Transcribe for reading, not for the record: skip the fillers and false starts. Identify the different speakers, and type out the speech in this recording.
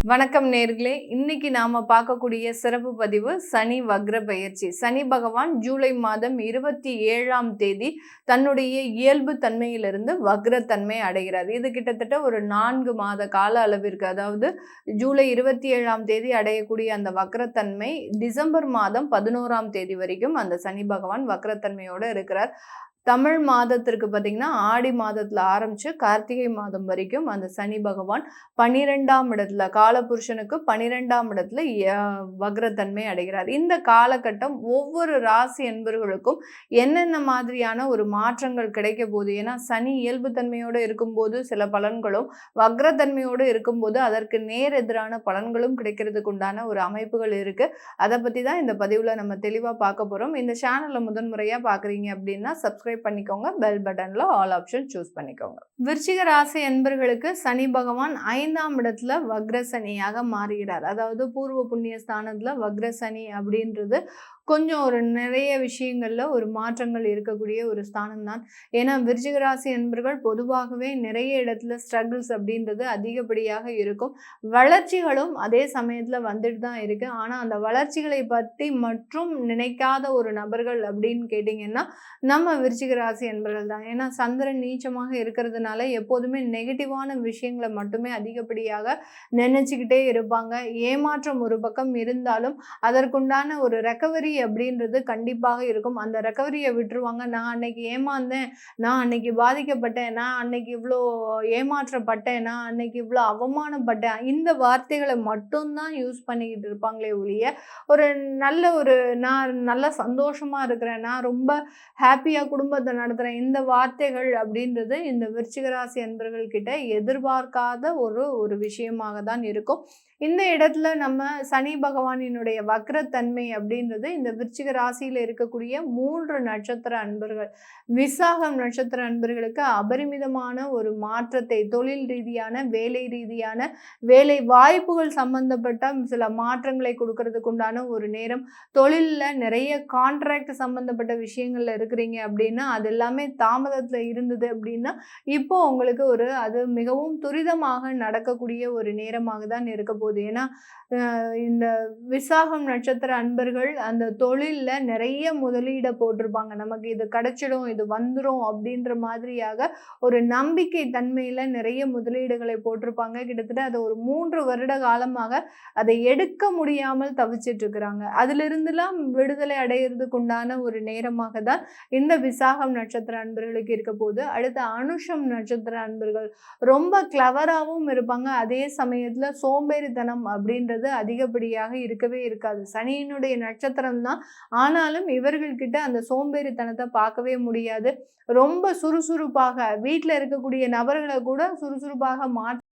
Speaker 1: வணக்கம் நேர்களே, இன்னைக்கு நாம பார்க்கக்கூடிய சிறப்பு பதிவு சனி வக்ர பெயர்ச்சி. சனி பகவான் ஜூலை மாதம் 27ஆம் தேதி தன்னுடைய இயல்பு தன்மையிலிருந்து வக்ரத்தன்மை அடைகிறார். இது கிட்டத்தட்ட ஒரு 4 மாத கால அளவிற்கு, அதாவது ஜூலை 27ஆம் தேதி அடையக்கூடிய அந்த வக்ரத்தன்மை டிசம்பர் மாதம் 11ஆம் தேதி வரைக்கும் அந்த சனி பகவான் வக்ரத்தன்மையோட இருக்கிறார். தமிழ் மாதத்திற்கு பார்த்தீங்கன்னா ஆடி மாதத்துல ஆரம்பிச்சு கார்த்திகை மாதம் வரைக்கும் அந்த சனி பகவான் 12ஆம் இடத்துல, காலபுருஷனுக்கு 12ஆம் இடத்துல வக்ரத்தன்மை அடைகிறார். இந்த காலகட்டம் ஒவ்வொரு ராசி என்பவர்களுக்கும் என்னென்ன மாதிரியான ஒரு மாற்றங்கள் கிடைக்க போகுது, ஏன்னா சனி இயல்பு தன்மையோடு இருக்கும்போது சில பலன்களும், வக்ரத்தன்மையோடு இருக்கும்போது அதற்கு நேர் எதிரான பலன்களும் கிடைக்கிறதுக்கு உண்டான ஒரு அமைப்புகள் இருக்கு. அதை பத்தி தான் இந்த பதிவுல நம்ம தெளிவா பார்க்க போறோம். இந்த சேனலை முதன்முறையா பாக்குறீங்க அப்படின்னா சப்ஸ்கிரைப் பண்ணிக்கோங்க, பெல் பட்டன்ல ஆல் ஆப்ஷன் சூஸ் பண்ணிக்கோங்க. விருச்சிக ராசி என்பர்களுக்கு சனி பகவான் 5ஆம் இடத்துல வக்ர சனியாக மாறுகிறார். அதாவது பூர்வ புண்ணிய ஸ்தானத்துல வக்ர சனி அப்படின்றது கொஞ்சம் ஒரு நிறைய விஷயங்கள்ல ஒரு மாற்றங்கள் இருக்கக்கூடிய ஒரு ஸ்தானம் தான். ஏன்னா விருச்சிக ராசி என்பர்கள் பொதுவாகவே நிறைய இடத்துல ஸ்ட்ரகிள்ஸ் அப்படின்றது அதிகப்படியாக இருக்கும். வளர்ச்சிகளும் அதே சமயத்துல வந்துட்டு தான் இருக்கு. ஆனா அந்த வளர்ச்சிகளை பற்றி மற்றும் நினைக்காத ஒரு நபர்கள் அப்படின்னு கேட்டீங்கன்னா நம்ம விருச்சிக ராசி என்பர்கள் தான். ஏன்னா சந்திரன் நீச்சமாக இருக்கிறதுனால எப்போதுமே நெகட்டிவான விஷயங்களை மட்டுமே அதிகப்படியாக நினைச்சுக்கிட்டே இருப்பாங்க. ஏமாற்றம் ஒரு பக்கம் இருந்தாலும் அதற்குண்டான ஒரு ரெக்கவரி அப்படின்றது கண்டிப்பாக இருக்கும். அந்த ரெக்கவரியை விட்டுருவாங்க. நான் அன்னைக்கு ஏமாந்தேன், நான் அன்னைக்கு பாதிக்கப்பட்டேன், நான் அன்னைக்கு இவ்வளோ ஏமாற்றப்பட்டேன், நான் அன்னைக்கு இவ்வளோ அவமானப்பட்டேன், இந்த வார்த்தைகளை மட்டும்தான் யூஸ் பண்ணிக்கிட்டு இருப்பாங்களே ஒழிய நான் நல்ல சந்தோஷமா இருக்கிறேன், நான் ரொம்ப ஹாப்பியா குடும்பத்தை நடத்துறேன், இந்த வார்த்தைகள் அப்படின்றது இந்த விருச்சிக ராசி அன்பர்கள் கிட்ட எதிர்பார்க்காத ஒரு விஷயமாக தான் இருக்கும். இந்த இடத்துல நம்ம சனி பகவானினுடைய வக்ரத்தன்மை அப்படின்றது இந்த விருச்சிக ராசியில இருக்கக்கூடிய 3 நட்சத்திர அன்பர்கள், விசாகம் நட்சத்திர அன்பர்களுக்கு அபரிமிதமான ஒரு மாற்றத்தை, தொழில் ரீதியான, வேலை ரீதியான, வேலை வாய்ப்புகள் சம்பந்தப்பட்ட சில மாற்றங்களை கொடுக்கறதுக்கு உண்டான ஒரு நேரம். தொழில்ல நிறைய கான்ட்ராக்ட் சம்பந்தப்பட்ட விஷயங்கள்ல இருக்கிறீங்க அப்படின்னா அது எல்லாமே தாமதத்துல இருந்தது அப்படின்னா இப்போ உங்களுக்கு அது மிகவும் துரிதமாக நடக்கக்கூடிய ஒரு நேரமாக தான் இருக்க போகுது. ஏன்னா இந்த விசாகம் நட்சத்திர அன்பர்கள் அந்த தொழில்ல நிறைய முதலீடை போட்டிருப்பாங்க. நமக்கு இது கிடைச்சிடும், இது வந்துடும் அப்படின்ற மாதிரியாக ஒரு நம்பிக்கை தன்மையில நிறைய முதலீடுகளை போட்டிருப்பாங்க. கிட்டத்தட்ட அதை ஒரு 3 வருட காலமாக அதை எடுக்க முடியாமல் தவிச்சிட்டு இருக்கிறாங்க. அதுல இருந்துலாம் விடுதலை அடையிறதுக்கு உண்டான ஒரு நேரமாக தான் இந்த விசாகம் நட்சத்திர அன்பர்களுக்கு இருக்க போது. அடுத்த அனுஷம் நட்சத்திர அன்பர்கள் ரொம்ப கிளவராகவும் இருப்பாங்க. அதே சமயத்துல சோம்பேறித்தனம் அப்படின்றது அதிகப்படியாக இருக்கவே இருக்காது. சனியினுடைய நட்சத்திரம் தான், ஆனாலும் இவர்கள்கிட்ட அந்த சோம்பேறித்தனத்தை பார்க்கவே முடியாது. ரொம்ப சுறுசுறுப்பாக வீட்டில் இருக்கக்கூடிய நபர்களை கூட சுறுசுறுப்பாக